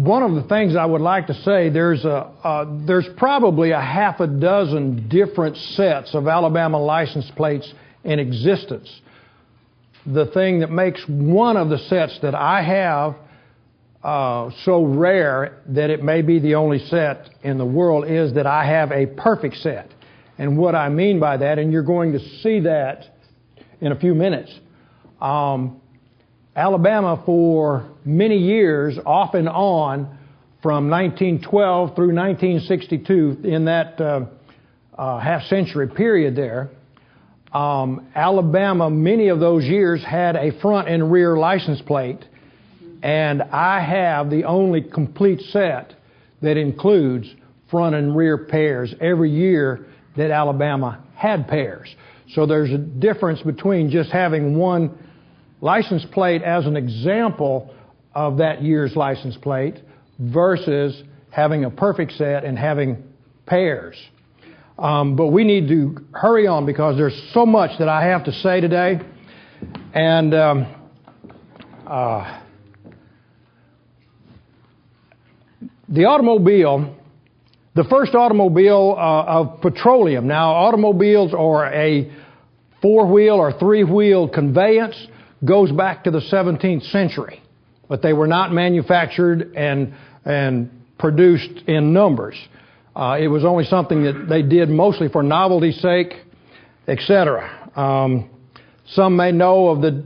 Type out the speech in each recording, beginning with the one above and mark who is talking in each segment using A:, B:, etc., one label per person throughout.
A: one of the things I would like to say, there's probably a half a dozen different sets of Alabama license plates in existence. The thing that makes one of the sets that I have so rare that it may be the only set in the world is that I have a perfect set. And what I mean by that, and you're going to see that in a few minutes, Alabama for many years, off and on, from 1912 through 1962, in that half-century period there, Alabama, many of those years, had a front and rear license plate, and I have the only complete set that includes front and rear pairs every year that Alabama had pairs. So there's a difference between just having one license plate as an example of that year's license plate versus having a perfect set and having pairs. But we need to hurry on because there's so much that I have to say today. And the automobile, the first automobile of petroleum. Now, automobiles are a four-wheel or three-wheel conveyance, goes back to the 17th century. But they were not manufactured and produced in numbers. It was only something that they did mostly for novelty's sake, etc. Some may know of the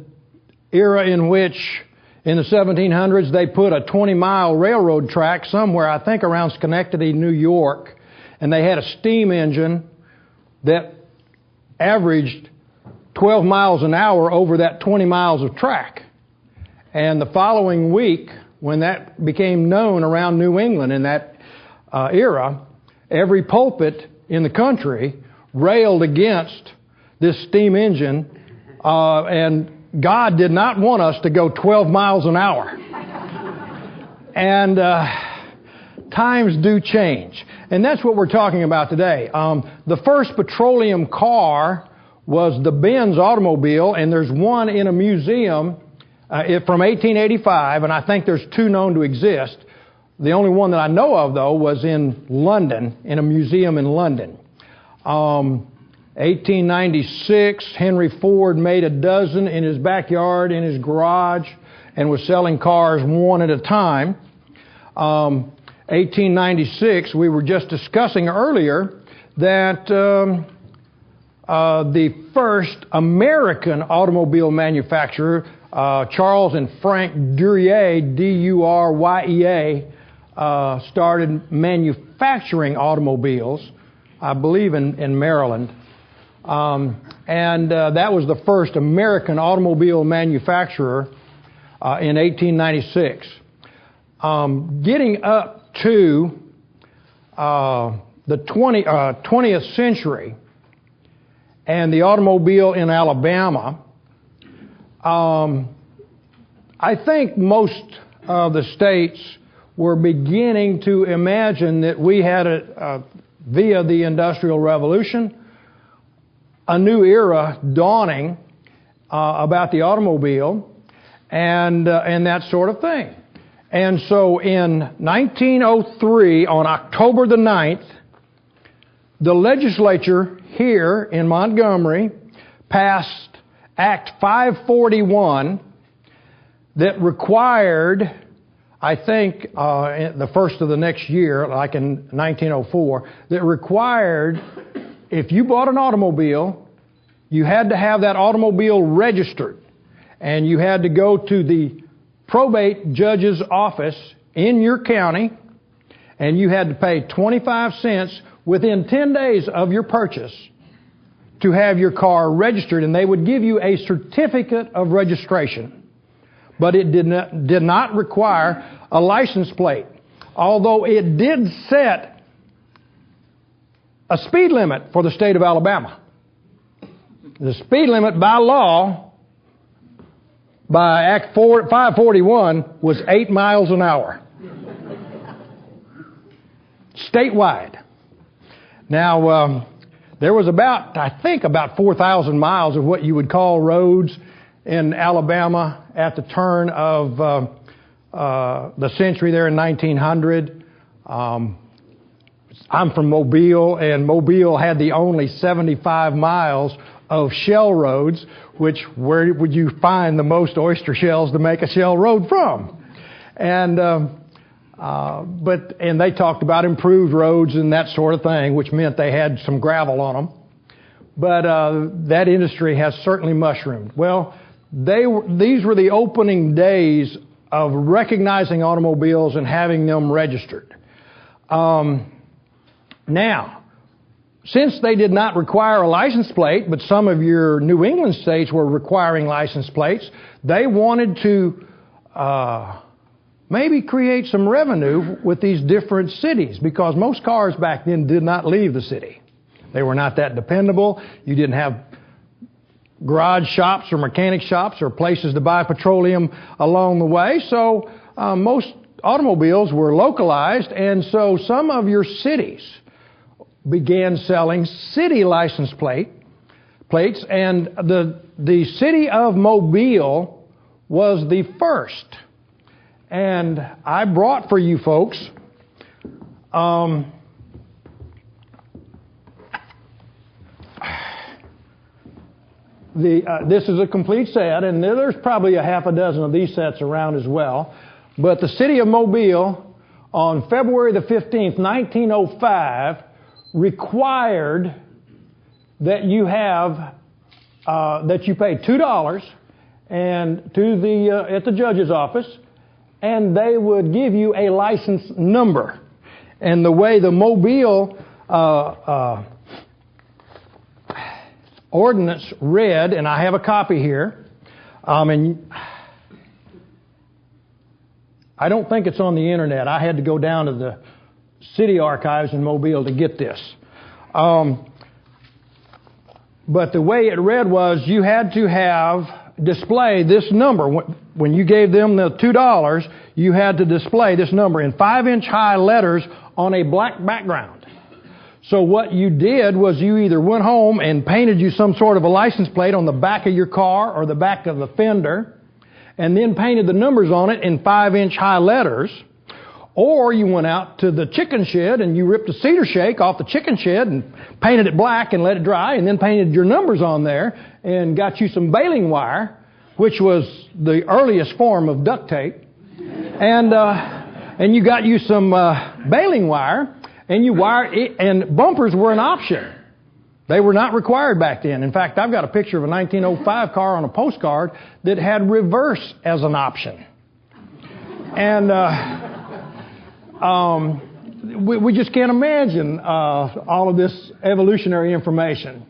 A: era in which, in the 1700s, they put a 20-mile railroad track somewhere, I think around Schenectady, New York, and they had a steam engine that averaged 12 miles an hour over that 20 miles of track. And the following week, when that became known around New England in that era, every pulpit in the country railed against this steam engine, and God did not want us to go 12 miles an hour. And times do change. And that's what we're talking about today. The first petroleum car was the Benz automobile, and there's one in a museum from 1885, and I think there's two known to exist. The only one that I know of, though, was in London, in a museum in London. 1896, Henry Ford made a dozen in his backyard, in his garage, and was selling cars one at a time. 1896, we were just discussing earlier that the first American automobile manufacturer, Charles and Frank Duryea, D-U-R-Y-E-A, started manufacturing automobiles, I believe in Maryland. And that was the first American automobile manufacturer in 1896. Getting up to the 20th century and the automobile in Alabama, I think most of the states were beginning to imagine that we had, via the Industrial Revolution, a new era dawning about the automobile and that sort of thing. And so in 1903, on October the 9th, the legislature here in Montgomery passed Act 541 that required, I think, the first of the next year, like in 1904, that required, if you bought an automobile, you had to have that automobile registered, and you had to go to the probate judge's office in your county, and you had to pay 25 cents within 10 days of your purchase to have your car registered, and they would give you a certificate of registration. But it did not require a license plate, although it did set a speed limit for the state of Alabama. The speed limit by law, by Act 541, was 8 miles an hour. Statewide. Now, there was about 4,000 miles of what you would call roads in Alabama at the turn of the century there in 1900. I'm from Mobile, and Mobile had the only 75 miles of shell roads, which where would you find the most oyster shells to make a shell road from? And they talked about improved roads and that sort of thing, which meant they had some gravel on them. But that industry has certainly mushroomed. Well, these were the opening days of recognizing automobiles and having them registered. Now, since they did not require a license plate, but some of your New England states were requiring license plates, they wanted to maybe create some revenue with these different cities, because most cars back then did not leave the city. They were not that dependable. You didn't have garage shops or mechanic shops or places to buy petroleum along the way, so most automobiles were localized, and so some of your cities began selling city license plates, and the city of Mobile was the first. And I brought for you folks this is a complete set, and there's probably a half a dozen of these sets around as well. But the city of Mobile, on February the 15th, 1905, required that you have that you pay $2 and to the at the judge's office, and they would give you a license number. And the way the Mobile ordinance read, and I have a copy here, and I don't think it's on the internet. I had to go down to the city archives in Mobile to get this. But the way it read was you had to display this number. When you gave them the $2, you had to display this number in 5-inch high letters on a black background. So what you did was you either went home and painted you some sort of a license plate on the back of your car or the back of the fender, and then painted the numbers on it in 5-inch high letters, or you went out to the chicken shed and you ripped a cedar shake off the chicken shed and painted it black and let it dry, and then painted your numbers on there and got you some baling wire, which was the earliest form of duct tape, and you got you some baling wire, and you wired it, and bumpers were an option. They were not required back then. In fact, I've got a picture of a 1905 car on a postcard that had reverse as an option. And we just can't imagine all of this evolutionary information.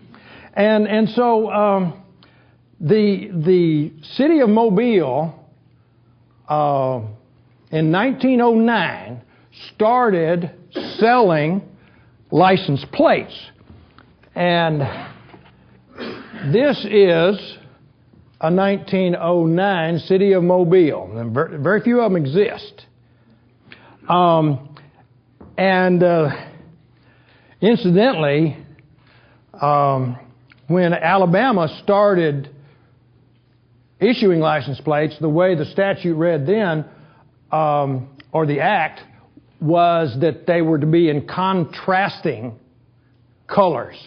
A: And so the city of Mobile in 1909 started selling license plates. And this is a 1909 city of Mobile. And very few of them exist. Incidentally, when Alabama started issuing license plates, the way the statute read then, or the act, was that they were to be in contrasting colors.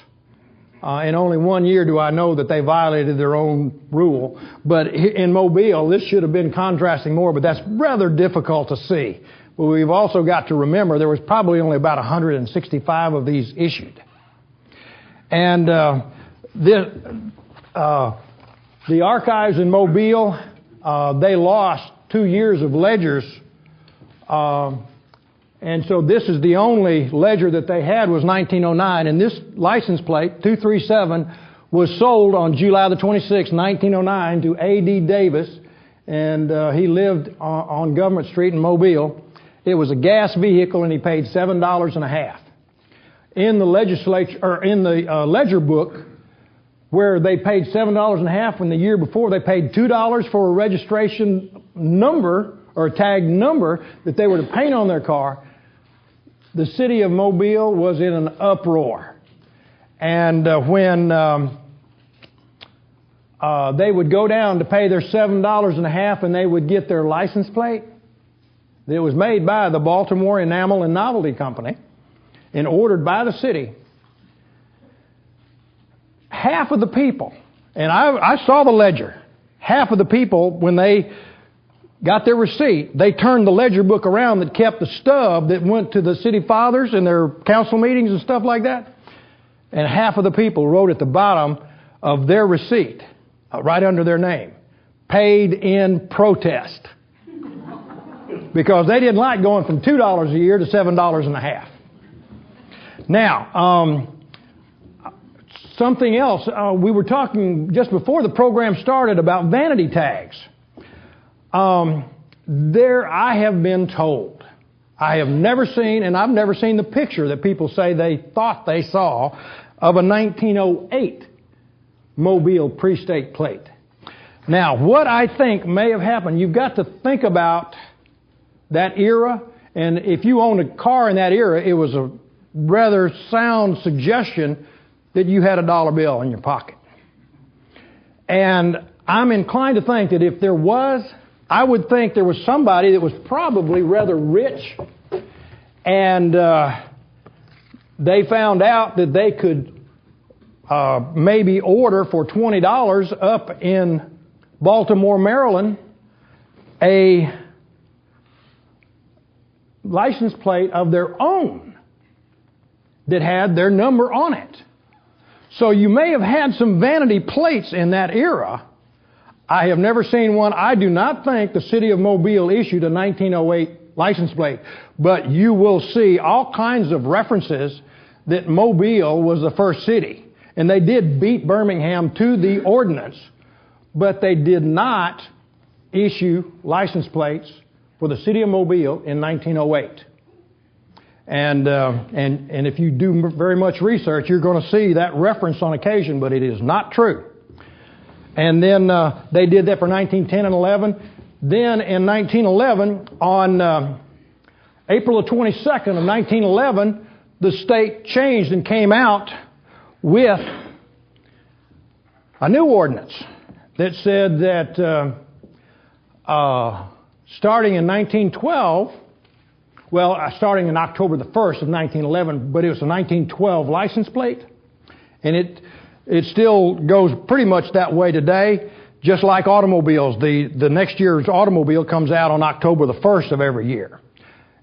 A: In only 1 year do I know that they violated their own rule. But in Mobile, this should have been contrasting more, but that's rather difficult to see. But we've also got to remember there was probably only about 165 of these issued. And the archives in Mobile, they lost 2 years of ledgers. And so this is the only ledger that they had was 1909. And this license plate, 237, was sold on July the 26th, 1909 to A.D. Davis. And he lived on Government Street in Mobile. It was a gas vehicle, and he paid $7.50. In the legislature, or in the ledger book, where they paid $7.50 when the year before they paid $2 for a registration number or a tag number that they were to paint on their car, the city of Mobile was in an uproar. And when they would go down to pay their $7.50 and they would get their license plate, that was made by the Baltimore Enamel and Novelty Company and ordered by the city, half of the people, and I saw the ledger, half of the people, when they got their receipt, they turned the ledger book around that kept the stub that went to the city fathers in their council meetings and stuff like that. And half of the people wrote at the bottom of their receipt, right under their name, paid in protest. Because they didn't like going from $2 a year to $7.50. Now, something else, we were talking just before the program started about vanity tags. I have been told, I have never seen, and I've never seen the picture that people say they thought they saw of a 1908 Mobile pre-state plate. Now, what I think may have happened, you've got to think about that era, and if you owned a car in that era, it was a rather sound suggestion that you had a dollar bill in your pocket. And I'm inclined to think that if there was, I would think there was somebody that was probably rather rich, and they found out that they could maybe order for $20 up in Baltimore, Maryland, a license plate of their own that had their number on it. So you may have had some vanity plates in that era. I have never seen one. I do not think the city of Mobile issued a 1908 license plate, but you will see all kinds of references that Mobile was the first city. And they did beat Birmingham to the ordinance, but they did not issue license plates for the city of Mobile in 1908. And if you do very much research, you're going to see that reference on occasion, but it is not true. And then they did that for 1910 and 11. Then in 1911, on April the 22nd of 1911, the state changed and came out with a new ordinance that said that starting in 1912, starting in October the 1st of 1911, but it was a 1912 license plate, and it still goes pretty much that way today, just like automobiles. The next year's automobile comes out on October the 1st of every year.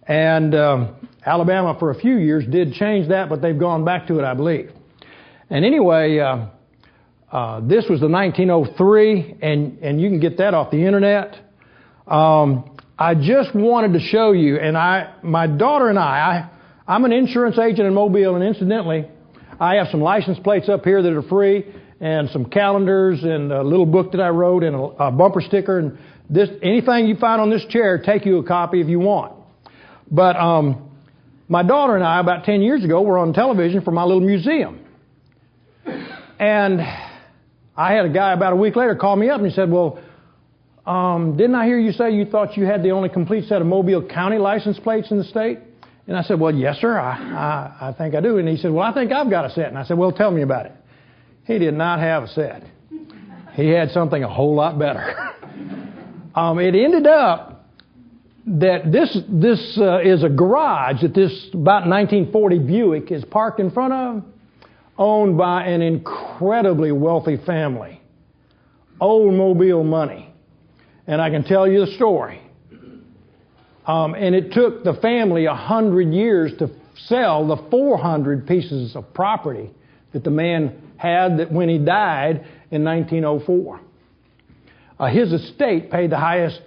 A: And Alabama for a few years did change that, but they've gone back to it, I believe. And anyway, this was the 1903, and you can get that off the internet. I just wanted to show you, and my daughter and I'm an insurance agent in Mobile, and incidentally, I have some license plates up here that are free, and some calendars, and a little book that I wrote, and a bumper sticker, and anything you find on this chair, take you a copy if you want. But my daughter and I, about 10 years ago, were on television for my little museum. And I had a guy about a week later call me up and he said, well, didn't I hear you say you thought you had the only complete set of Mobile County license plates in the state? And I said, well, yes, sir, I think I do. And he said, well, I think I've got a set. And I said, well, tell me about it. He did not have a set. He had something a whole lot better. It ended up that this is a garage that this about 1940 Buick is parked in front of, owned by an incredibly wealthy family. Old Mobile money. And I can tell you the story. And it took the family 100 years to sell the 400 pieces of property that the man had that when he died in 1904. His estate paid the highest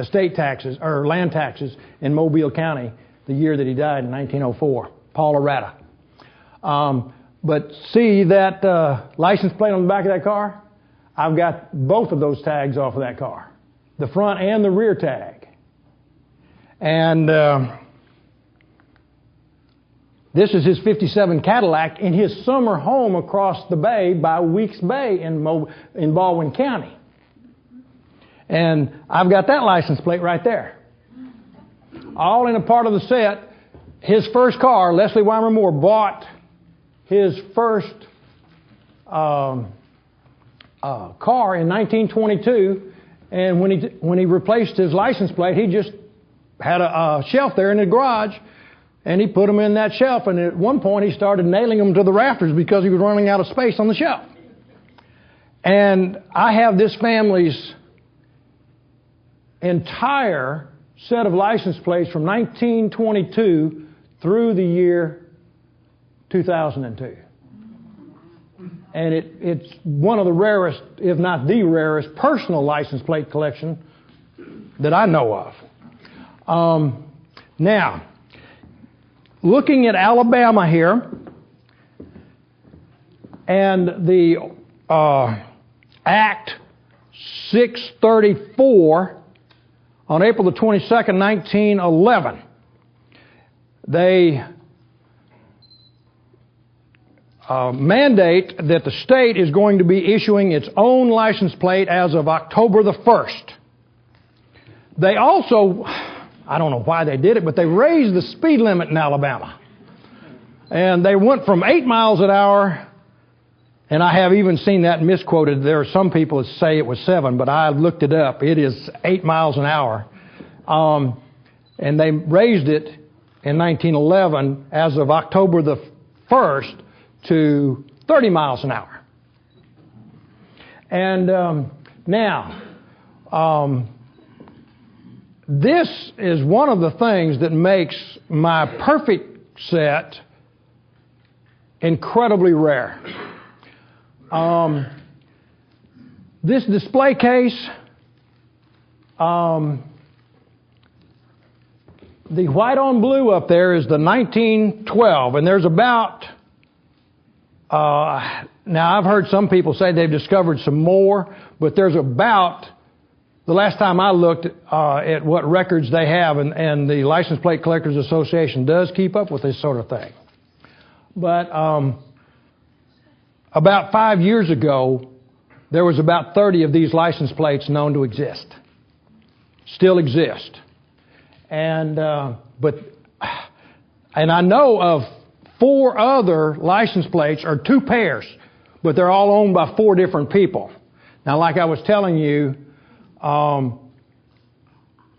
A: estate taxes, or land taxes, in Mobile County the year that he died in 1904, Paul Arata. But see that license plate on the back of that car? I've got both of those tags off of that car, the front and the rear tag. And this is his 57 Cadillac in his summer home across the bay by Weeks Bay in Baldwin County. And I've got that license plate right there. All in a part of the set. His first car, Leslie Weimer Moore, bought his first car in 1922, and when he replaced his license plate, he just had a shelf there in the garage, and he put them in that shelf, and at one point he started nailing them to the rafters because he was running out of space on the shelf. And I have this family's entire set of license plates from 1922 through the year 2002. And it's one of the rarest, if not the rarest, personal license plate collection that I know of. Now, looking at Alabama here, and the Act 634 on April the 22nd, 1911, they mandate that the state is going to be issuing its own license plate as of October the 1st. They also, I don't know why they did it, but they raised the speed limit in Alabama. And they went from 8 miles an hour, and I have even seen that misquoted. There are some people that say it was 7, but I looked it up. It is 8 miles an hour. And they raised it in 1911 as of October the 1st to 30 miles an hour. And now, this is one of the things that makes my perfect set incredibly rare. This display case, the white on blue up there is the 1912, and there's about, now I've heard some people say they've discovered some more, but there's about, the last time I looked at what records they have, and the License Plate Collectors Association does keep up with this sort of thing. But about 5 years ago, there was about 30 of these license plates known to exist. Still exist. And I know of 4 other license plates, or 2 pairs, but they're all owned by 4 different people. Now, like I was telling you,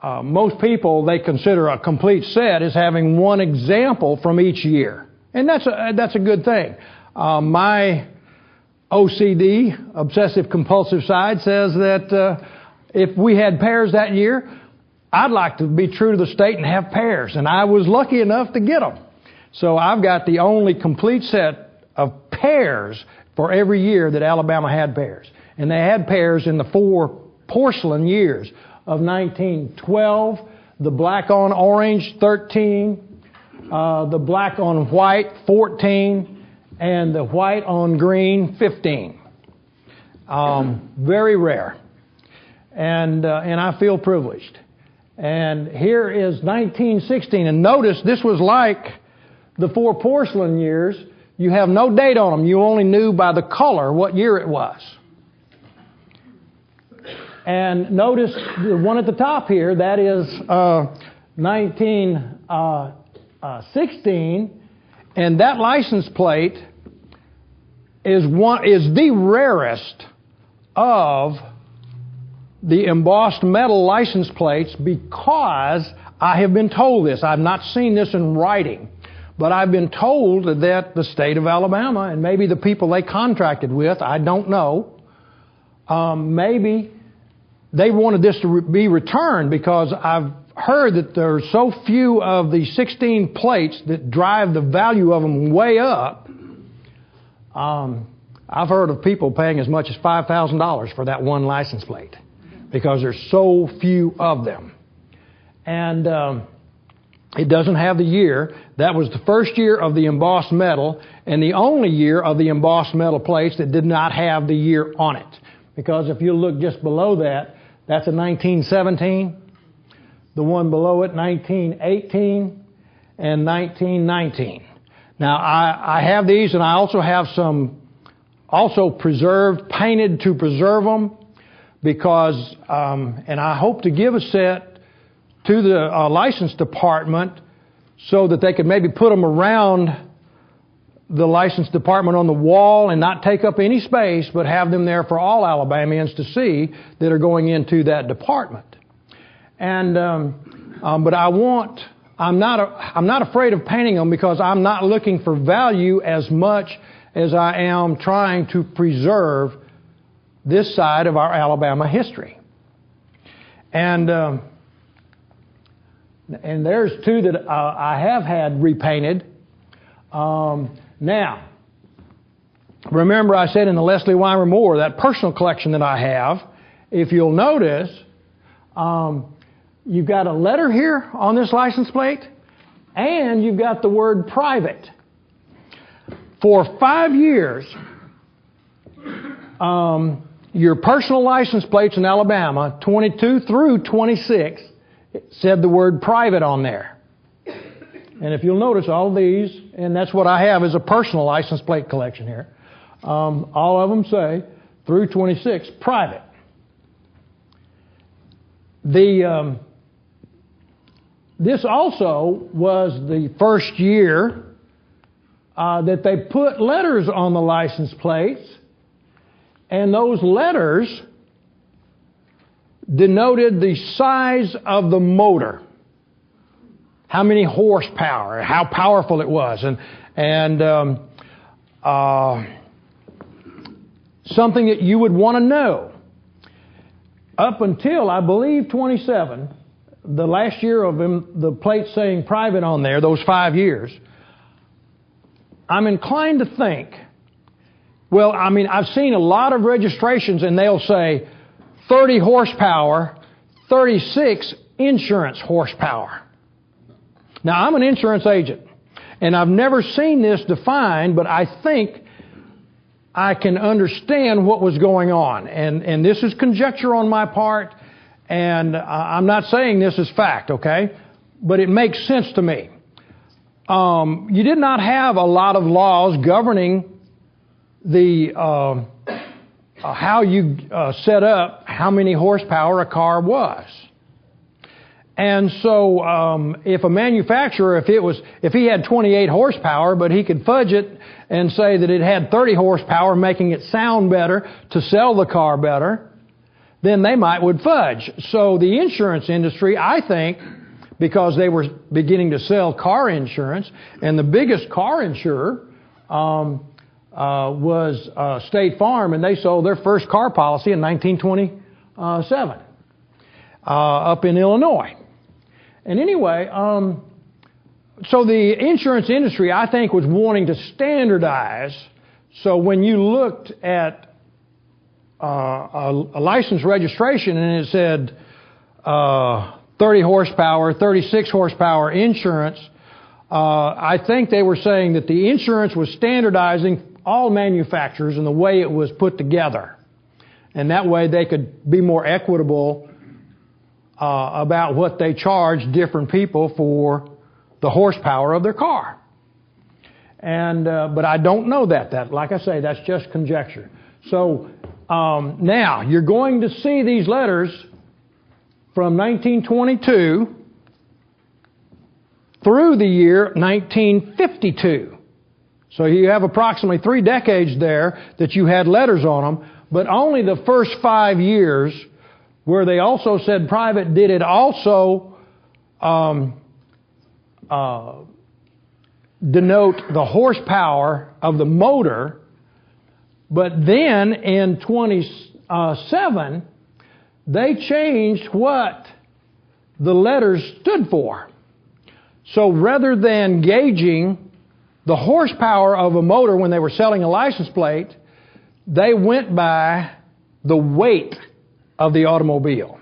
A: most people, they consider a complete set as having one example from each year. And that's a good thing. My OCD, obsessive compulsive side, says that if we had pairs that year, I'd like to be true to the state and have pairs. And I was lucky enough to get them. So I've got the only complete set of pairs for every year that Alabama had pairs. And they had pairs in the 4 porcelain years of 1912, the black on orange 13, the black on white 14, and the white on green 15. Very rare. And I feel privileged. And here is 1916. And notice this was like the 4 porcelain years. You have no date on them. You only knew by the color what year it was. And notice the one at the top here, that is 1916. And that license plate is the rarest of the embossed metal license plates, because I have been told this. I've not seen this in writing, but I've been told that the state of Alabama, and maybe the people they contracted with, I don't know, maybe they wanted this to be returned, because I've heard that there are so few of the 16 plates that drive the value of them way up. I've heard of people paying as much as $5,000 for that one license plate, because there's so few of them. And it doesn't have the year. That was the first year of the embossed metal, and the only year of the embossed metal plates that did not have the year on it. Because if you look just below that, that's a 1917. The one below it, 1918 and 1919. Now, I have these, and I also have some also preserved, painted to preserve them, because, and I hope to give a set to the license department so that they could maybe put them around the license department on the wall and not take up any space, but have them there for all Alabamians to see that are going into that department. And But I'm not afraid of painting them because I'm not looking for value as much as I am trying to preserve this side of our Alabama history. And there's two that I have had repainted. Now, remember I said in the Leslie Weimer Moore, that personal collection that I have, if you'll notice, you've got a letter here on this license plate, and you've got the word private. For 5 years, your personal license plates in Alabama, 22 through 26, said the word private on there. And if you'll notice all of these, and that's what I have is a personal license plate collection here, all of them say through 26, private. This also was the first year that they put letters on the license plates, and those letters denoted the size of the motor, how many horsepower, how powerful it was, and something that you would want to know. Up until, I believe, 27, the last year of the plate saying private on there, those 5 years, I'm inclined to think, well, I mean, I've seen a lot of registrations and they'll say 30 horsepower, 36 insurance horsepower. Now, I'm an insurance agent, and I've never seen this defined, but I think I can understand what was going on. And this is conjecture on my part, and I'm not saying this is fact, okay? But it makes sense to me. You did not have a lot of laws governing the how you set up how many horsepower a car was. And so if a manufacturer, if he had 28 horsepower, but he could fudge it and say that it had 30 horsepower, making it sound better to sell the car better, then they would fudge. So the insurance industry, I think, because they were beginning to sell car insurance, and the biggest car insurer was State Farm, and they sold their first car policy in 1927 up in Illinois. And anyway, so the insurance industry, I think, was wanting to standardize. So when you looked at a license registration and it said 30 horsepower, 36 horsepower insurance, I think they were saying that the insurance was standardizing all manufacturers and the way it was put together. And that way they could be more equitable about what they charge different people for the horsepower of their car. And but I don't know that. That, like I say, that's just conjecture. So now you're going to see these letters from 1922 through the year 1952. So you have approximately 3 decades there that you had letters on them, but only the first 5 years where they also said private did it also denote the horsepower of the motor. But then in 27, they changed what the letters stood for. So rather than gauging the horsepower of a motor when they were selling a license plate, they went by the weight of the automobile.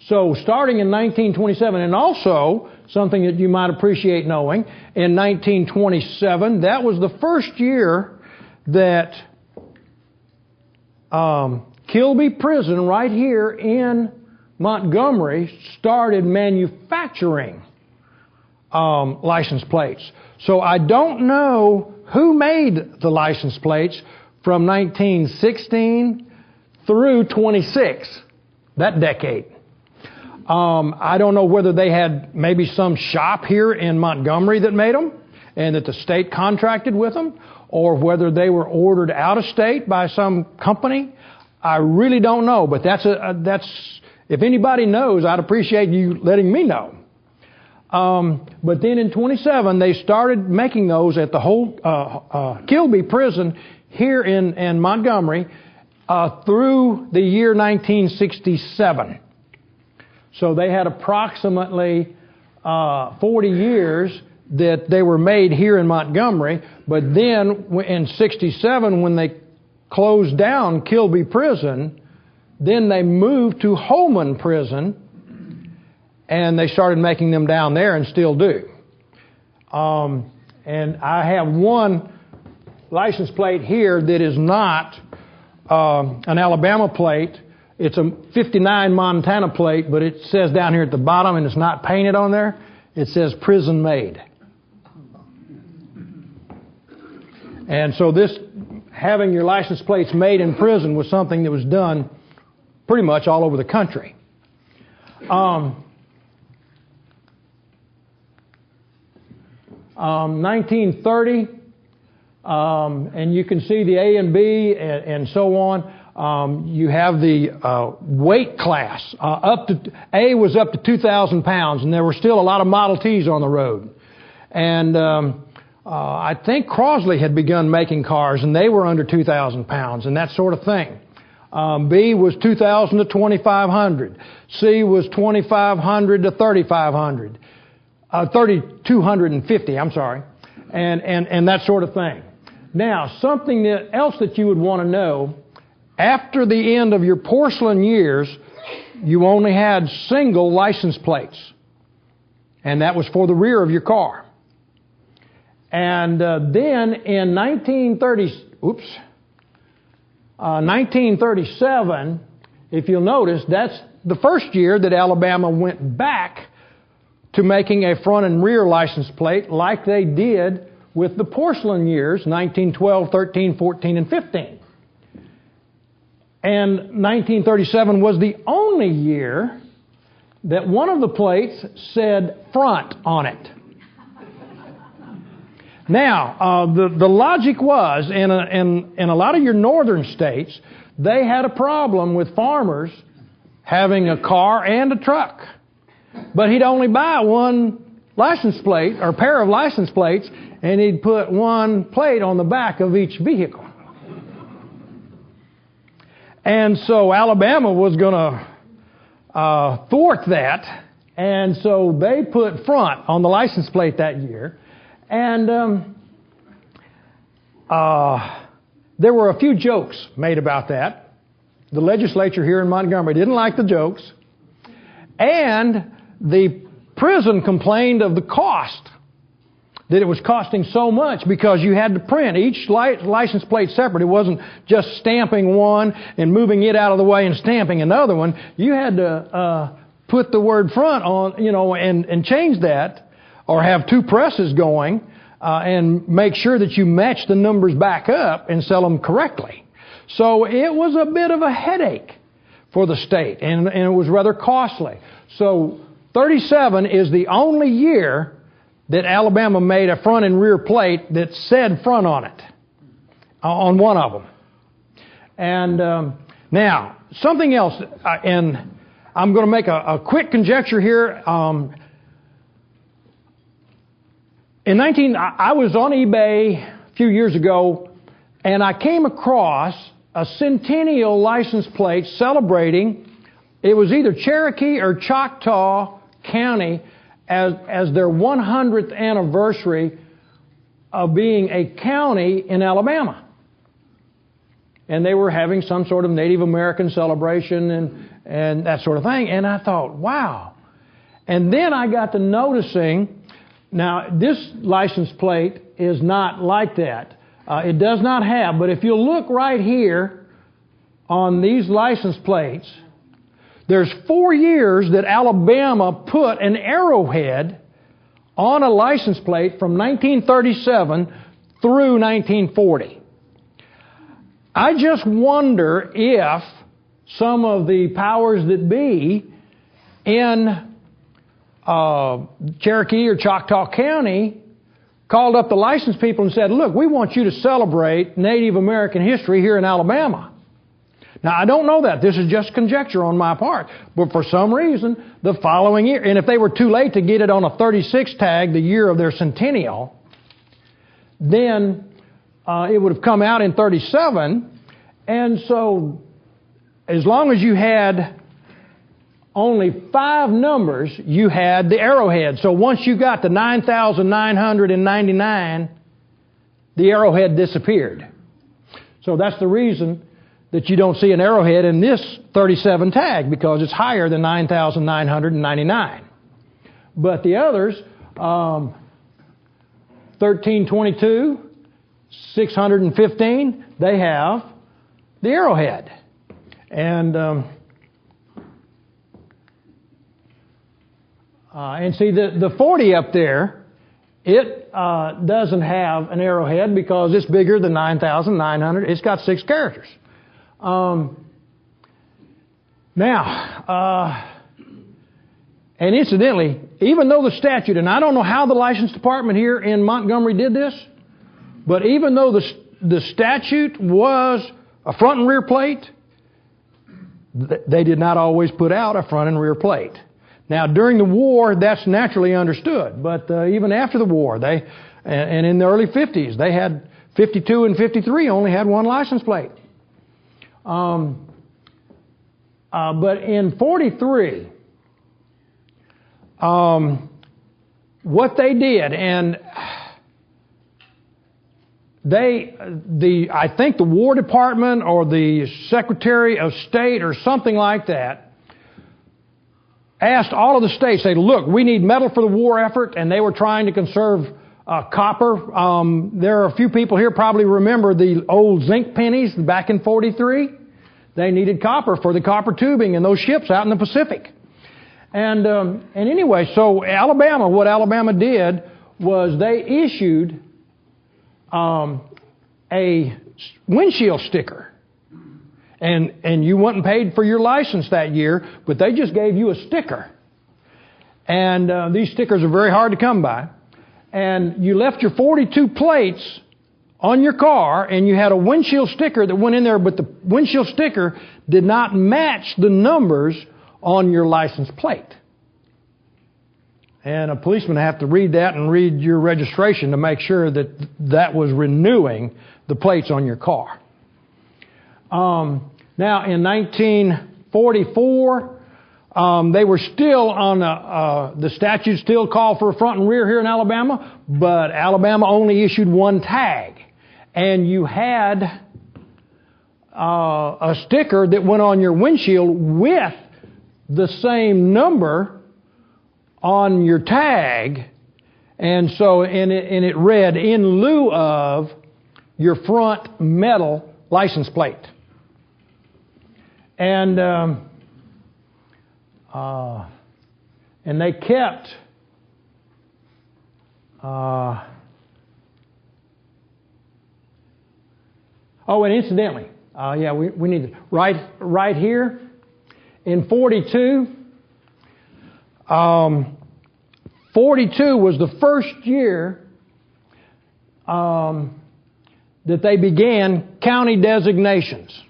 A: So starting in 1927, and also something that you might appreciate knowing, in 1927, that was the first year that Kilby Prison right here in Montgomery started manufacturing license plates. So I don't know who made the license plates from 1916 through 26, that decade. I don't know whether they had maybe some shop here in Montgomery that made them and that the state contracted with them, or whether they were ordered out of state by some company. I really don't know, but that's If anybody knows, I'd appreciate you letting me know. But then in 27, they started making those at the whole Kilby prison here in Montgomery through the year 1967. So they had approximately 40 years that they were made here in Montgomery, but then in 67 when they closed down Kilby Prison, then they moved to Holman Prison and they started making them down there and still do. And I have one license plate here that is not an Alabama plate. It's a 59 Montana plate, but it says down here at the bottom, and it's not painted on there, it says prison made. And so this, having your license plates made in prison was something that was done pretty much all over the country. 1930, and you can see the A and B and so on. You have the weight class. A was up to 2,000 pounds, and there were still a lot of Model Ts on the road. And I think Crosley had begun making cars, and they were under 2,000 pounds and that sort of thing. B was 2,000 to 2,500. C was 2,500 to 3,500. 3,250, I'm sorry. And that sort of thing. Now, something else that you would want to know, after the end of your porcelain years, you only had single license plates. And that was for the rear of your car. And then in 1937, if you'll notice, that's the first year that Alabama went back to making a front and rear license plate like they did with the porcelain years, 1912, 13, 14, and 15. And 1937 was the only year that one of the plates said front on it. Now, the logic was, in a lot of your northern states, they had a problem with farmers having a car and a truck. But he'd only buy one license plate, or pair of license plates, and he'd put one plate on the back of each vehicle. And so Alabama was going to thwart that, and so they put front on the license plate that year. And there were a few jokes made about that. The legislature here in Montgomery didn't like the jokes. And the prison complained of the cost, that it was costing so much because you had to print each license plate separate. It wasn't just stamping one and moving it out of the way and stamping another one. You had to put the word front on, and change that, or have two presses going and make sure that you match the numbers back up and sell them correctly. So it was a bit of a headache for the state, and it was rather costly. So 37 is the only year that Alabama made a front and rear plate that said front on it, on one of them. And now, something else, and I'm going to make a quick conjecture here. I was on eBay a few years ago, and I came across a centennial license plate celebrating, it was either Cherokee or Choctaw County as their 100th anniversary of being a county in Alabama. And they were having some sort of Native American celebration and that sort of thing. And I thought, wow. And then I got to noticing, now this license plate is not like that. It does not have, but if you look right here on these license plates, there's 4 years that Alabama put an arrowhead on a license plate from 1937 through 1940. I just wonder if some of the powers that be in Cherokee or Choctaw County called up the license people and said, look, we want you to celebrate Native American history here in Alabama. Now, I don't know that. This is just conjecture on my part. But for some reason, the following year, and if they were too late to get it on a 36 tag the year of their centennial, then it would have come out in 37. And so, as long as you had only 5 numbers, you had the arrowhead. So once you got to 9,999, the arrowhead disappeared. So that's the reason that you don't see an arrowhead in this 37 tag, because it's higher than 9,999. But the others, 1322, 615, they have the arrowhead. And see, the 40 up there, it doesn't have an arrowhead because it's bigger than 9,900. It's got 6 characters. And incidentally, even though the statute, and I don't know how the license department here in Montgomery did this, but even though the statute was a front and rear plate, they did not always put out a front and rear plate. Now, during the war, that's naturally understood. But even after the war, and in the early 50s, they had 52 and 53 only had one license plate. But in 43, what they did, and I think the War Department or the Secretary of State or something like that asked all of the states, say, look, we need metal for the war effort, and they were trying to conserve copper. There are a few people here probably remember the old zinc pennies back in 43. They needed copper for the copper tubing in those ships out in the Pacific. And anyway, so what Alabama did was they issued a windshield sticker. And you wasn't paid for your license that year, but they just gave you a sticker. And these stickers are very hard to come by. And you left your 42 plates on your car, and you had a windshield sticker that went in there, but the windshield sticker did not match the numbers on your license plate. And a policeman would have to read that and read your registration to make sure that that was renewing the plates on your car. Now, in 1944, they were still on the statute still called for a front and rear here in Alabama, but Alabama only issued one tag. And you had a sticker that went on your windshield with the same number on your tag. And so, and it read, in lieu of your front metal license plate. And they kept and incidentally, we need to right here in 42. 42 was the first year that they began county designations.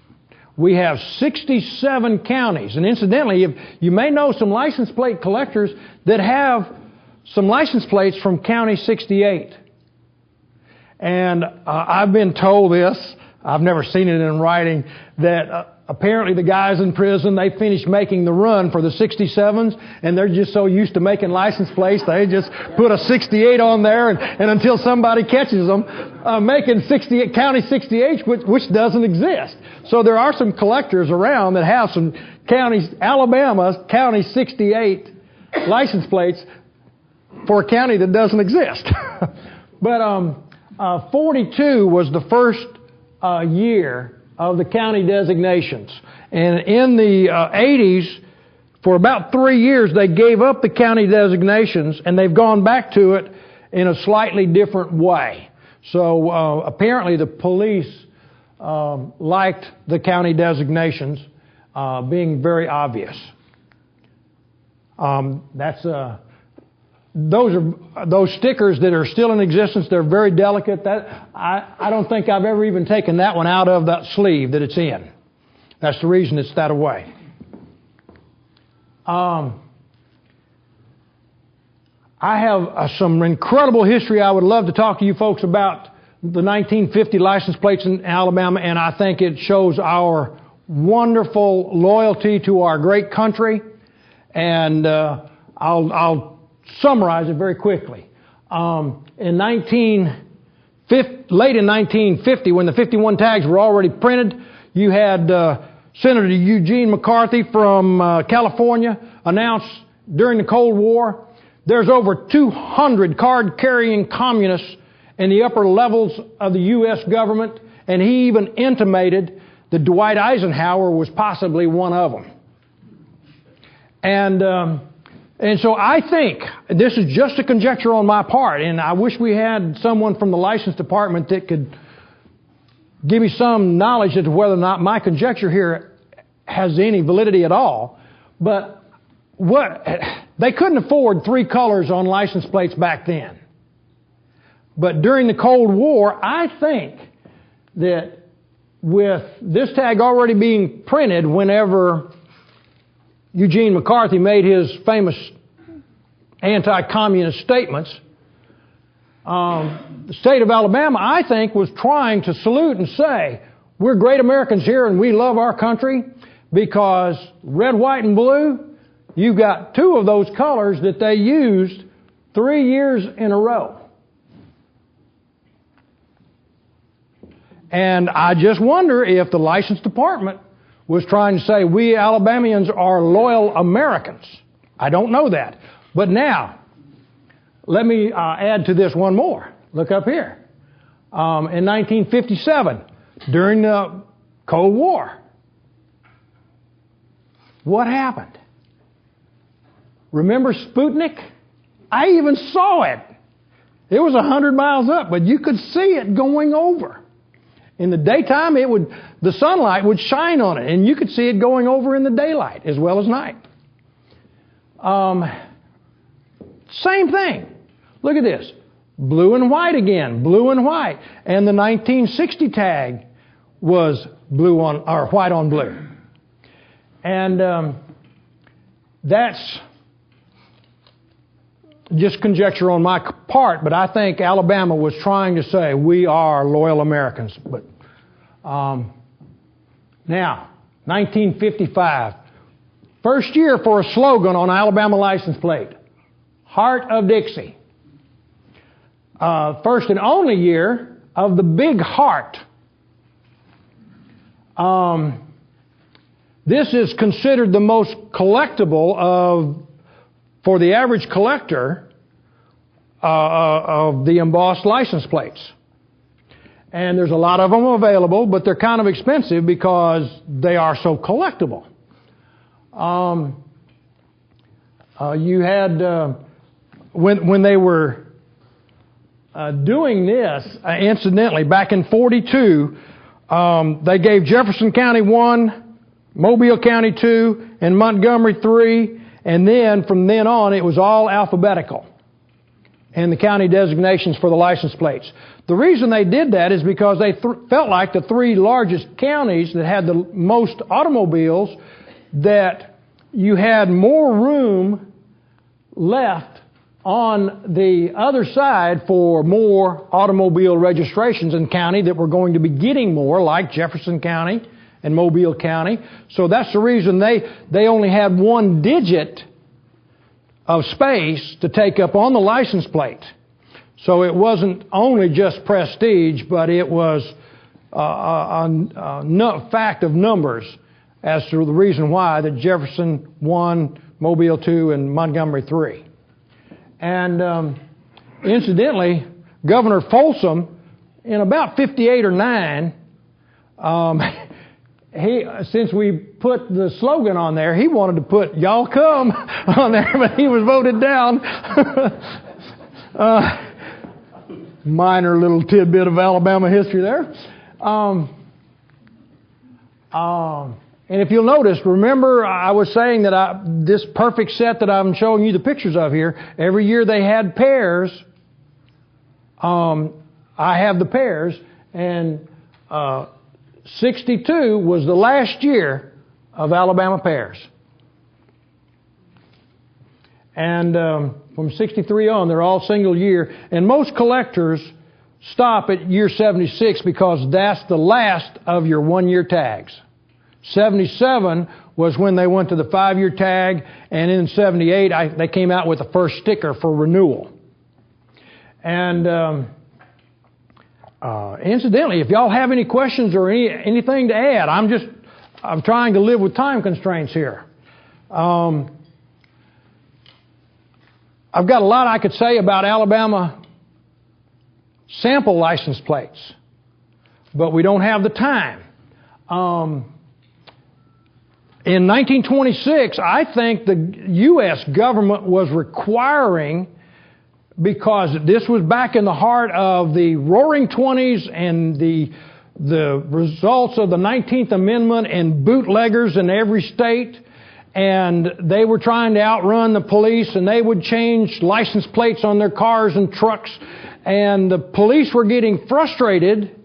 A: We have 67 counties. And incidentally, you may know some license plate collectors that have some license plates from County 68. And I've been told this, I've never seen it in writing, that apparently the guys in prison, they finished making the run for the 67s, and they're just so used to making license plates, they just put a 68 on there, and until somebody catches them, making 68, County 68, which doesn't exist. So there are some collectors around that have some counties, Alabama County 68 license plates for a county that doesn't exist. But 42 was the first year of the county designations. And in the 80s, for about 3 years, they gave up the county designations, and they've gone back to it in a slightly different way. So apparently the police liked the county designations being very obvious. Those stickers that are still in existence, they're very delicate. I don't think I've ever even taken that one out of that sleeve that it's in. That's the reason it's that way. I have some incredible history I would love to talk to you folks about the 1950 license plates in Alabama, and I think it shows our wonderful loyalty to our great country. And I'll summarize it very quickly. Late in 1950, when the 51 tags were already printed, you had Senator Eugene McCarthy from California announced during the Cold War, there's over 200 card-carrying communists in the upper levels of the U.S. government, and he even intimated that Dwight Eisenhower was possibly one of them. And so I think, this is just a conjecture on my part, and I wish we had someone from the license department that could give me some knowledge as to whether or not my conjecture here has any validity at all. But they couldn't afford 3 colors on license plates back then. But during the Cold War, I think that with this tag already being printed whenever Eugene McCarthy made his famous anti-communist statements, the state of Alabama, I think, was trying to salute and say, we're great Americans here and we love our country because red, white, and blue, you've got 2 of those colors that they used 3 years in a row. And I just wonder if the license department was trying to say, we Alabamians are loyal Americans. I don't know that. But now, let me add to this one more. Look up here. In 1957, during the Cold War, what happened? Remember Sputnik? I even saw it. It was 100 miles up, but you could see it going over. In the daytime, the sunlight would shine on it, and you could see it going over in the daylight as well as night. Same thing. Look at this. Blue and white again. Blue and white. And the 1960 tag was blue on, or white on blue. And that's just conjecture on my part, but I think Alabama was trying to say we are loyal Americans. But now, 1955, first year for a slogan on Alabama license plate, Heart of Dixie. First and only year of the big heart. This is considered the most collectible for the average collector of the embossed license plates. And there's a lot of them available, but they're kind of expensive because they are so collectible. You had, when they were doing this, incidentally, back in 42, they gave Jefferson County 1, Mobile County 2, and Montgomery 3, and then from then on it was all alphabetical and the county designations for the license plates. The reason they did that is because they felt like the 3 largest counties that had the most automobiles, that you had more room left on the other side for more automobile registrations in county that were going to be getting more, like Jefferson County and Mobile County. So that's the reason they only had 1 digit of space to take up on the license plate. So it wasn't only just prestige, but it was a fact of numbers as to the reason why that Jefferson 1, Mobile 2, and Montgomery 3. And incidentally, Governor Folsom, in about 58 or 9, since we put the slogan on there, he wanted to put "Y'all come" on there, but he was voted down. Minor little tidbit of Alabama history there. And if you'll notice, remember I was saying that this perfect set that I'm showing you the pictures of here, every year they had pairs. I have the pairs, and '62 was the last year of Alabama pears. And from '63 on, they're all single year. And most collectors stop at year 76 because that's the last of your one-year tags. 77 was when they went to the 5-year tag, and in 78 they came out with the first sticker for renewal. And incidentally, if y'all have any questions or anything to add, I'm trying to live with time constraints here. I've got a lot I could say about Alabama sample license plates, but we don't have the time. In 1926, I think the U.S. government was requiring, because this was back in the heart of the Roaring '20s and the results of the 19th Amendment and bootleggers in every state, and they were trying to outrun the police, and they would change license plates on their cars and trucks, and the police were getting frustrated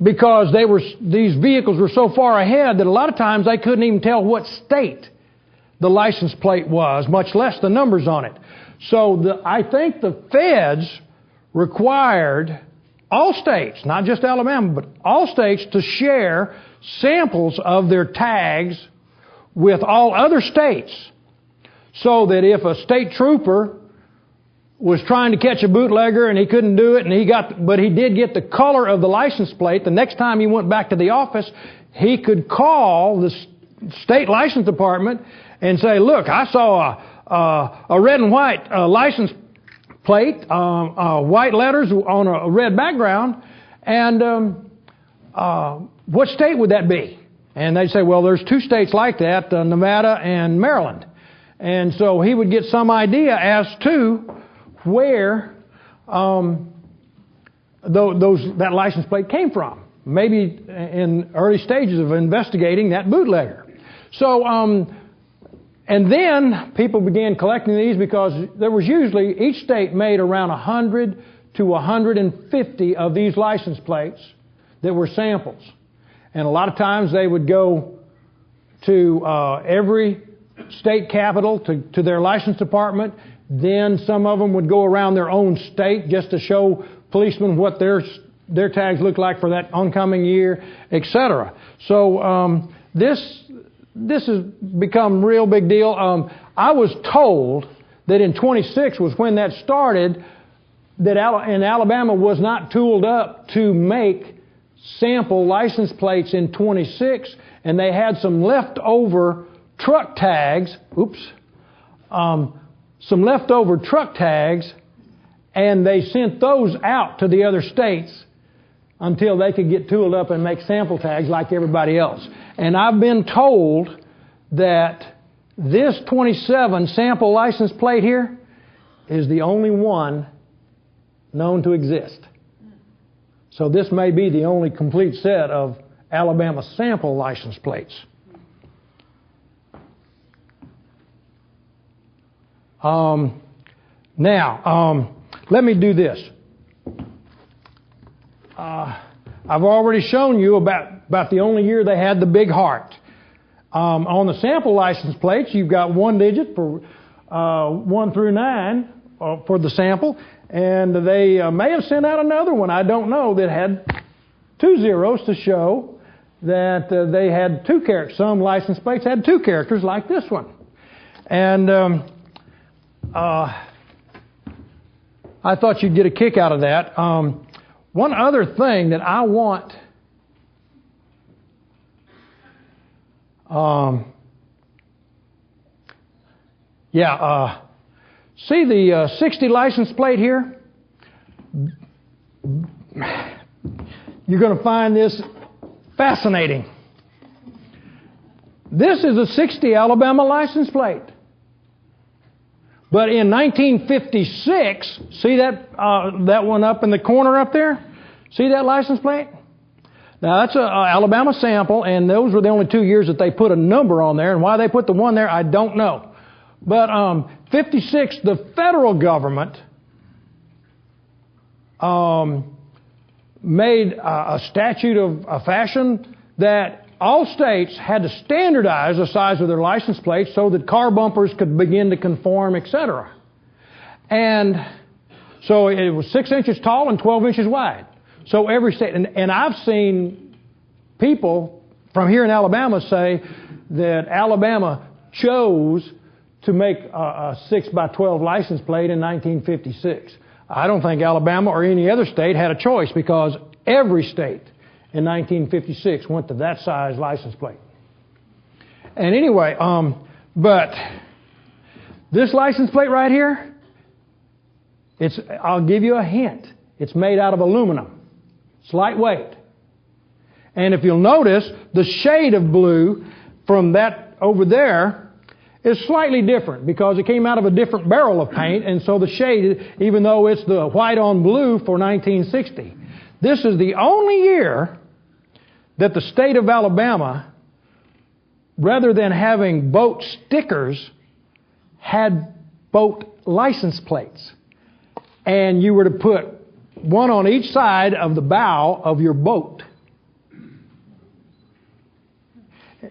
A: because these vehicles were so far ahead that a lot of times they couldn't even tell what state the license plate was, much less the numbers on it. So I think the feds required all states, not just Alabama, but all states, to share samples of their tags with all other states, so that if a state trooper was trying to catch a bootlegger and he couldn't do it, but he did get the color of the license plate, the next time he went back to the office, he could call the state license department and say, look, I saw a red and white license plate, white letters on a red background, and what state would that be? And they'd say, well, there's 2 states like that, Nevada and Maryland. And so he would get some idea as to where that license plate came from. Maybe in early stages of investigating that bootlegger. So, and then people began collecting these, because there was usually, each state made around 100 to 150 of these license plates that were samples. And a lot of times they would go to every state capital, to their license department. Then some of them would go around their own state just to show policemen what their tags looked like for that oncoming year, etc. So this has become a real big deal. I was told that in '26 was when that started, that Alabama was not tooled up to make sample license plates in '26, and they had some leftover truck tags. Some leftover truck tags, and they sent those out to the other states until they could get tooled up and make sample tags like everybody else. And I've been told that this 27 sample license plate here is the only one known to exist. So this may be the only complete set of Alabama sample license plates. Now, let me do this. I've already shown you about the only year they had the big heart. On the sample license plates, you've got 1 digit for 1 through 9 for the sample, and they may have sent out another one, I don't know, that had 2 zeros to show that they had 2 characters. Some license plates had 2 characters like this one. And I thought you'd get a kick out of that. One other thing that I want see the 60 license plate here? You're going to find this fascinating. This is a 60 Alabama license plate. But in 1956, see that one up in the corner up there? See that license plate? Now that's an Alabama sample, and those were the only 2 years that they put a number on there. And why they put the 1 there, I don't know. But 56, the federal government made a statute of a fashion that all states had to standardize the size of their license plates so that car bumpers could begin to conform, etc. And so it was 6 inches tall and 12 inches wide. So every state, and I've seen people from here in Alabama say that Alabama chose to make a 6 by 12 license plate in 1956. I don't think Alabama or any other state had a choice because every state in 1956 went to that size license plate. And anyway, but this license plate right here, I'll give you a hint. It's made out of aluminum. It's lightweight. And if you'll notice, the shade of blue from that over there is slightly different because it came out of a different barrel of paint, and so the shade, even though it's the white on blue for 1960. This is the only year that the state of Alabama, rather than having boat stickers, had boat license plates. And you were to put one on each side of the bow of your boat.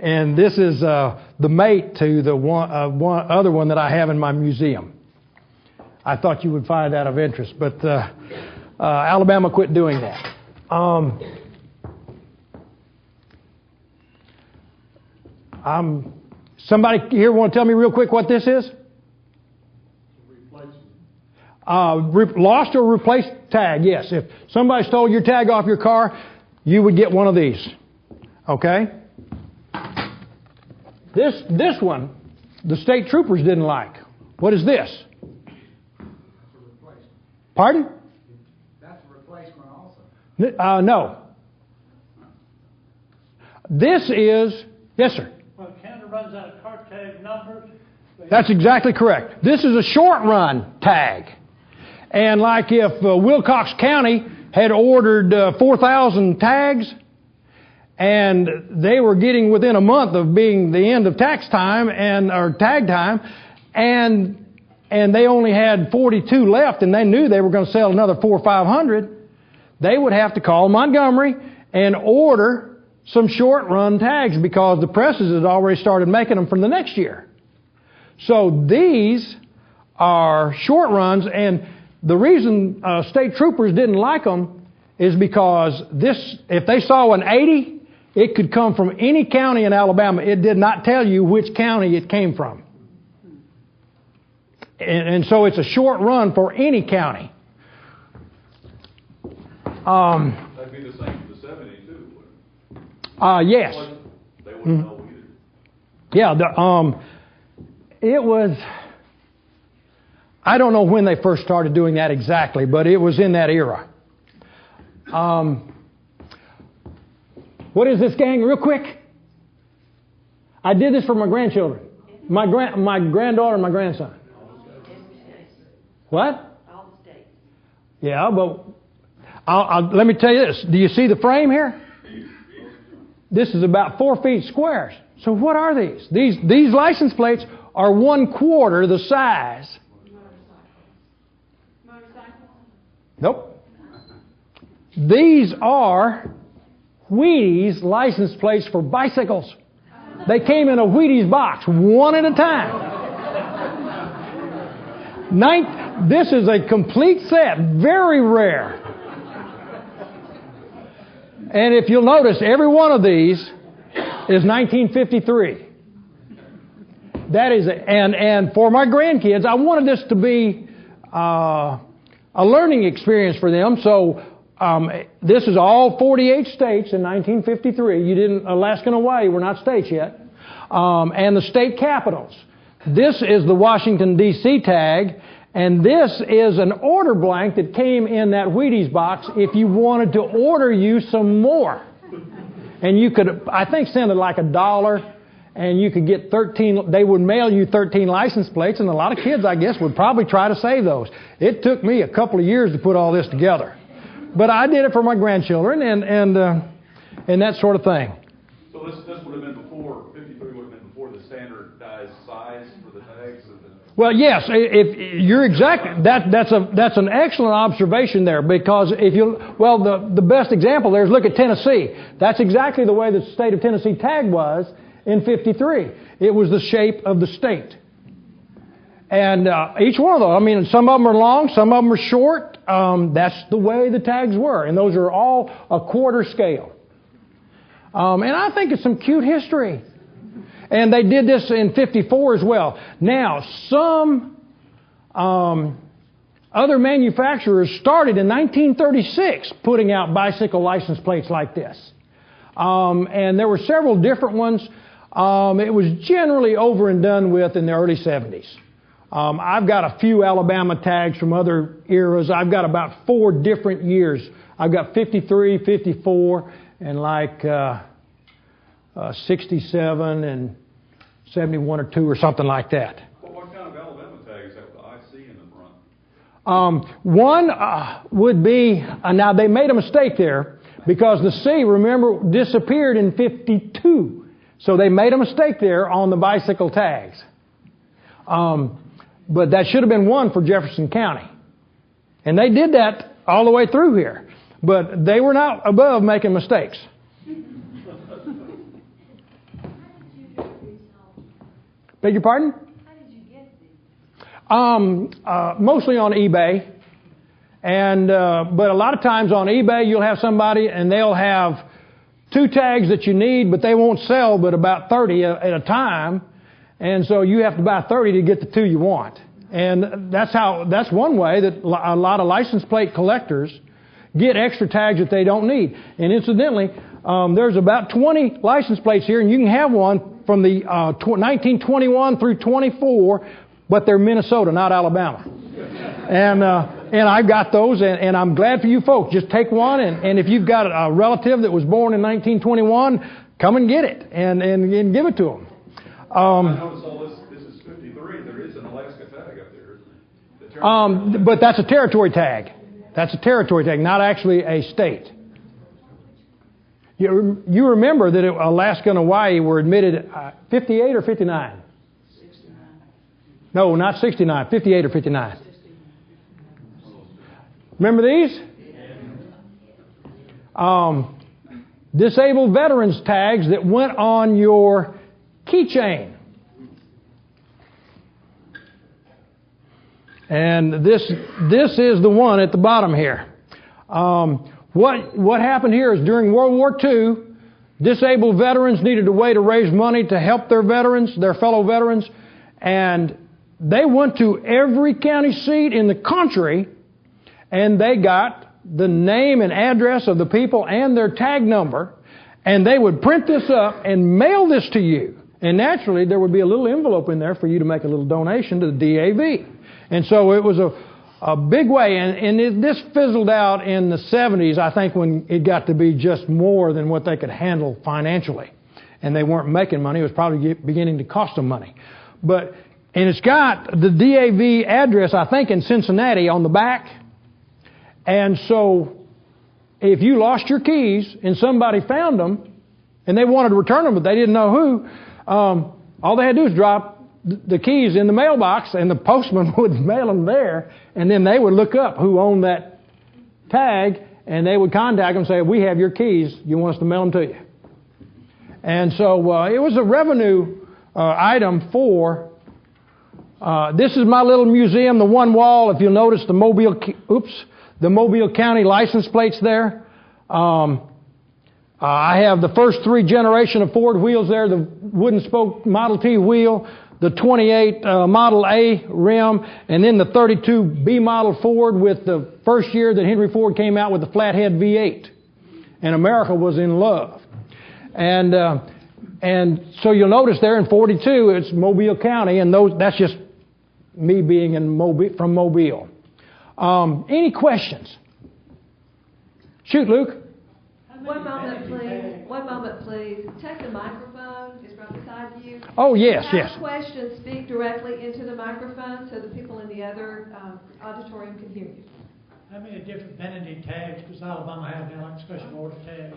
A: And this is the mate to the one other one that I have in my museum. I thought you would find that of interest, but Alabama quit doing that. Somebody here want to tell me real quick what this is? Lost or replaced tag, yes. If somebody stole your tag off your car, you would get one of these. Okay? This one, the state troopers didn't like. What is this?
B: That's a replacement.
A: Pardon?
B: That's a replacement also.
A: No. This is, yes sir.
C: Well, Canada runs out of car tag numbers.
A: That's exactly correct. This is a short run tag. And like if Wilcox County had ordered 4,000 tags, and they were getting within a month of being the end of tax time or tag time, and they only had 42 left, and they knew they were going to sell another 400 or 500, they would have to call Montgomery and order some short run tags because the presses had already started making them for the next year. So these are short runs, and the reason state troopers didn't like them is because if they saw an 80, it could come from any county in Alabama. It did not tell you which county it came from. And so it's a short run for any county.
D: That'd be the same for the 72, wouldn't it?
A: Yes.
D: They wouldn't know either.
A: Yeah, it was, I don't know when they first started doing that exactly, but it was in that era. What is this, gang? Real quick. I did this for my grandchildren. My granddaughter and my grandson. What?
E: All the states.
A: Yeah, but let me tell you this. Do you see the frame here? This is about 4 feet squares. So what are these? These license plates are 1/4 the size.
E: Motorcycle?
A: Nope. These are Wheaties license plates for bicycles. They came in a Wheaties box, one at a time. This is a complete set, very rare. And if you'll notice, every one of these is 1953. That is, and for my grandkids, I wanted this to be a learning experience for them. So this is all 48 states in 1953. Alaska and Hawaii were not states yet. And the state capitals. This is the Washington, D.C. tag. And this is an order blank that came in that Wheaties box if you wanted to order you some more. And you could, I think, send it like $1, and you could get 13, they would mail you 13 license plates, and a lot of kids, I guess, would probably try to save those. It took me a couple of years to put all this together. But I did it for my grandchildren and that sort of thing.
D: So So this would have been before, 53 would have been before the standardized size for the tags?
A: Well, yes, if you're exact, that's an excellent observation there, because the best example there is look at Tennessee. That's exactly the way the state of Tennessee tag was in 53. It was the shape of the state. And each one of those, I mean, some of them are long, some of them are short. That's the way the tags were, and those are all a quarter scale. And I think it's some cute history. And they did this in 54 as well. Now, some other manufacturers started in 1936 putting out bicycle license plates like this. And there were several different ones. It was generally over and done with in the early 70s. I've got a few Alabama tags from other eras. I've got about 4 different years. I've got 53, 54, and like 67 and 71 or 2 or something like that.
D: Well, what kind of Alabama tags have the IC in the front?
A: One would be, now they made a mistake there because the C, remember, disappeared in 52. So they made a mistake there on the bicycle tags. But that should have been 1 for Jefferson County. And they did that all the way through here. But they were not above making mistakes. Beg your pardon?
E: How did you get these?
A: Mostly on eBay. And but a lot of times on eBay you'll have somebody and they'll have 2 tags that you need, but they won't sell but about 30 at a time. And so you have to buy 30 to get the 2 you want. And that's one way that a lot of license plate collectors get extra tags that they don't need. And incidentally, there's about 20 license plates here, and you can have one from the 1921 through 24, but they're Minnesota, not Alabama. And I've got those, and I'm glad for you folks. Just take one, and if you've got a relative that was born in 1921, come and get it and give it to them.
D: I notice all this is 53. There is an Alaska tag up there, isn't it?
A: But that's a territory tag. That's a territory tag, not actually a state. You remember that Alaska and Hawaii were admitted 58 or 59?
E: 69.
A: No, not 69. 58 or 59. Remember these? Disabled veterans tags that went on your keychain. And this is the one at the bottom here. What happened here is during World War II, disabled veterans needed a way to raise money to help their veterans, their fellow veterans, and they went to every county seat in the country and they got the name and address of the people and their tag number, and they would print this up and mail this to you. And naturally, there would be a little envelope in there for you to make a little donation to the DAV. And so it was a big way, and this fizzled out in the 70s, I think, when it got to be just more than what they could handle financially. And they weren't making money. It was probably beginning to cost them money. And it's got the DAV address, I think, in Cincinnati on the back. And so if you lost your keys and somebody found them and they wanted to return them but they didn't know who, all they had to do was drop the keys in the mailbox and the postman would mail them there, and then they would look up who owned that tag and they would contact them and say, we have your keys, you want us to mail them to you. And so it was a revenue item for this is my little museum, the one wall. If you'll notice the Mobile County license plates there. I have the first 3 generation of Ford wheels there, the wooden spoke Model T wheel, the 28 Model A rim, and then the 32 B model Ford with the first year that Henry Ford came out with the flathead V8. And America was in love. And so you'll notice there in 42 it's Mobile County, and that's just me being from Mobile. Any questions? Shoot, Luke.
E: One moment, please. One moment, please. Take the microphone. It's right beside you.
A: Oh, yes,
E: if you
A: yes.
E: have a question, speak directly into the microphone so the people in the other auditorium can hear you.
C: How many different vanity tags does Alabama have now, like special order tags?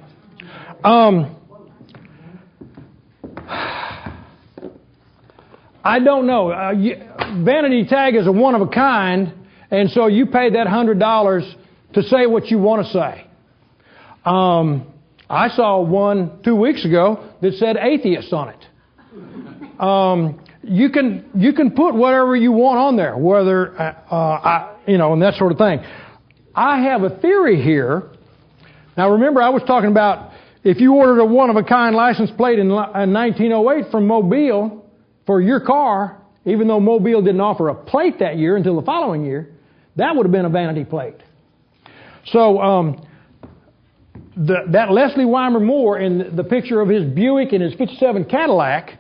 A: I don't know. Vanity tag is a one of a kind, and so you pay that $100 to say what you want to say. I saw one 2 weeks ago that said atheist on it. You can put whatever you want on there, whether and that sort of thing. I have a theory here. Now remember, I was talking about if you ordered a one-of-a-kind license plate in 1908 from Mobile for your car, even though Mobile didn't offer a plate that year until the following year, that would have been a vanity plate. So that Leslie Weimer Moore in the picture of his Buick and his 57 Cadillac,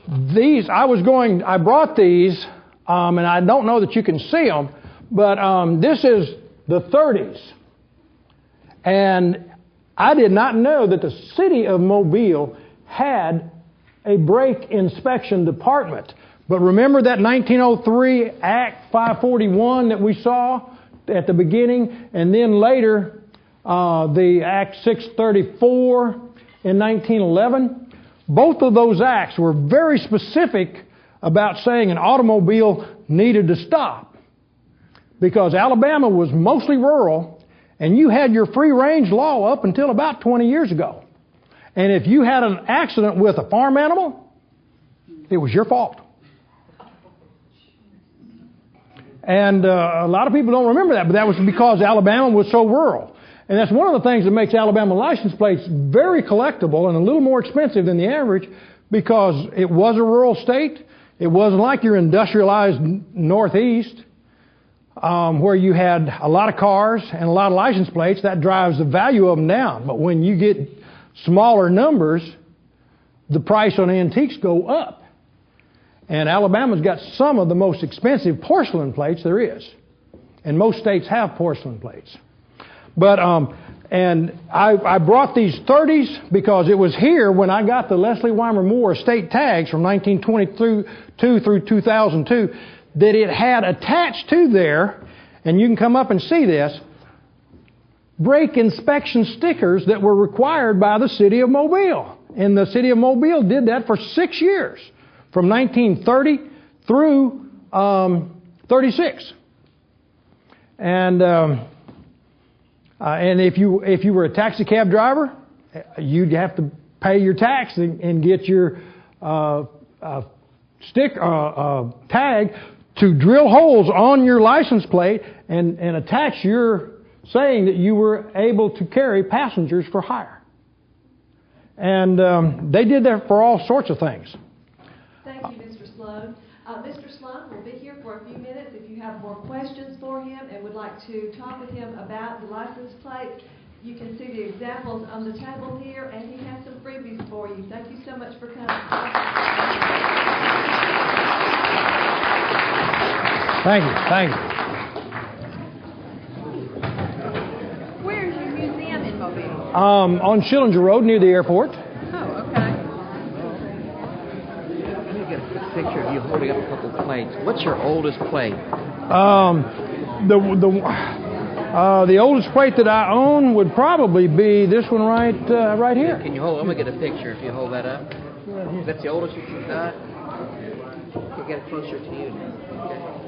A: I brought these, and I don't know that you can see them, but this is the 30s. And I did not know that the city of Mobile had a brake inspection department. But remember that 1903 Act 541 that we saw at the beginning, and then later the Act 634 in 1911? Both of those acts were very specific about saying an automobile needed to stop, because Alabama was mostly rural, and you had your free range law up until about 20 years ago. And if you had an accident with a farm animal, it was your fault. And a lot of people don't remember that, but that was because Alabama was so rural. And that's one of the things that makes Alabama license plates very collectible and a little more expensive than the average, because it was a rural state. It wasn't like your industrialized Northeast, where you had a lot of cars and a lot of license plates. That drives the value of them down. But when you get smaller numbers, the price on antiques go up. And Alabama's got some of the most expensive porcelain plates there is. And most states have porcelain plates. But, and I brought these 30s because it was here when I got the Leslie Weimer Moore estate tags from 1922 through 2002 that it had attached to there, and you can come up and see this, brake inspection stickers that were required by the city of Mobile. And the city of Mobile did that for 6 years, from 1930 through 36. And if you were a taxi cab driver, you'd have to pay your tax and get your tag to drill holes on your license plate and attach your saying that you were able to carry passengers for hire. And they did that for all sorts of things.
E: Thank you, Mr. Sloan. Mr. Sloan will be here for a few minutes. If you have more questions for him and would like to talk with him about the license plate, you can see the examples on the table here, and he has some freebies for you. Thank you so much for coming.
A: Thank you. Thank you.
F: Where's your museum in Mobile?
A: On Schillinger Road near the airport.
F: Oh, okay.
G: Let me get a picture of you holding up a couple of plates. What's your oldest plate?
A: The oldest plate that I own would probably be this one right here.
G: Can you hold? I'm gonna get a picture if you hold that up. That's the oldest you've got. Can get it closer to you now. Okay.